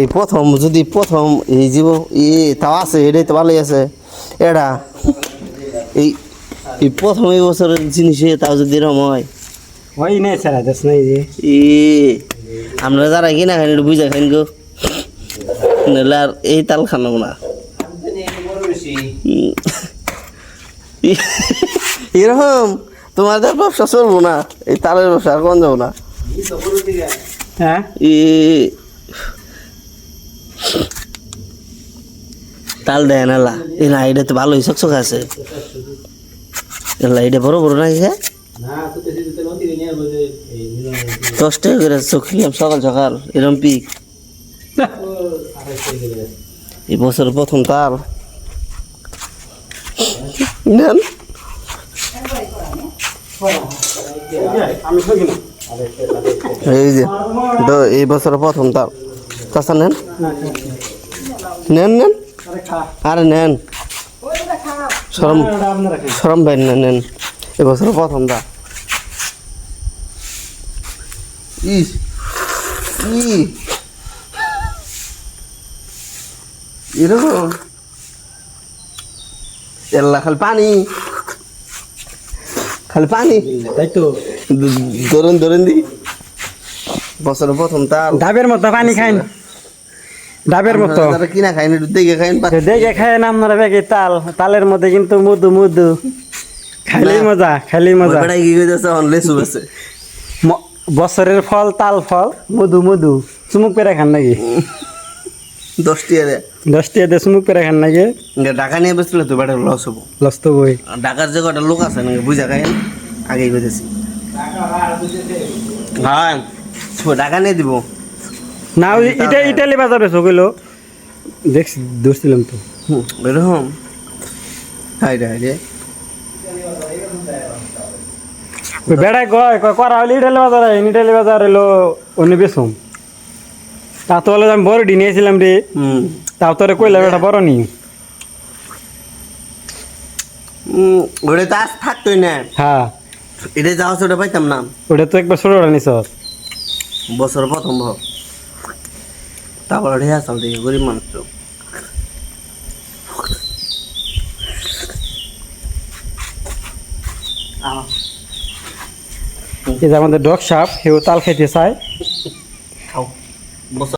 এই প্রথম যদি প্রথম এই জীব তাও আছে এটাই তো ভালোই আছে এটা এই এই প্রথম এই বছরের জিনিসে তাও যদি এরকম হয় ওই নাই স্যার দশ নাই যে ই আমরা যারা কিনা খাই একটু বুঝা খাইন গো নাহলে আর এই তাল খানো না এরকম তোমাদের ব্যবসা চলবো না এই তালের ব্যবসা আর কোন যাবো না হ্যাঁ ই তাল দেয় না এই না এটা তো ভালোই চকচক আছে এটা বড় বড় নাকি হ্যাঁ 10 টাকা করে চোখ খেলাম সকাল সকাল এরকম পিক এই বছর প্রথম তাল নেন এই যে এই বছর প্রথম তাল চাষা নেন নেন নেন আরে নেন সরম সরম ভাই নেন নেন এবছর প্রথম তাল ইস ই এরকম এল্লা খালি পানি তাই তো ধরেন দি বছরের প্রথম তাল ডাবের মতো পানি খাইন ডাবের মতো তারা কিনা খাইন একটু দেখে খাইন দেখে খাইন আপনারা ব্যাগে তালের মধ্যে কিন্তু মধু মধু খাইলেই মজা বেড়াই কি কইতেছে লেসু আছে বছরের ফল তাল ফল মধু মধু চুমুক পেরে খান নাকি 10 টাকা দে 10 টাকা দিয়ে চুমুক পেরে খান নাকি ঢাকা নিয়ে বসলে তো বেটা লস হবো লস তো বই ঢাকার যে কটা লোক আছে নাকি বুঝা খাইন আগেই কইতেছি হ্যাঁ ঢাকা নিয়ে দিব না ইটালি বাজারে চকিল দেখছি ধরছিলাম তো এরকম হাইরে বেড়ায় করা হলে ইটালি বাজার এলো অন্য বেসুম তা তো হলে আমি বড় নিয়েছিলাম রে তাও তোরে কইলাম এটা বড় নি ওটা তো আজ থাকতোই না হ্যাঁ এটা যাওয়া ওটা পাইতাম না ওটা তো একবার ছোট নিছ বছর প্রথম তারপর রেহা চাল দেখে গরিব মানুষ তো এই যে আমাদের ডগ সাপ হেও তাল খাইতে চায় খাও বছর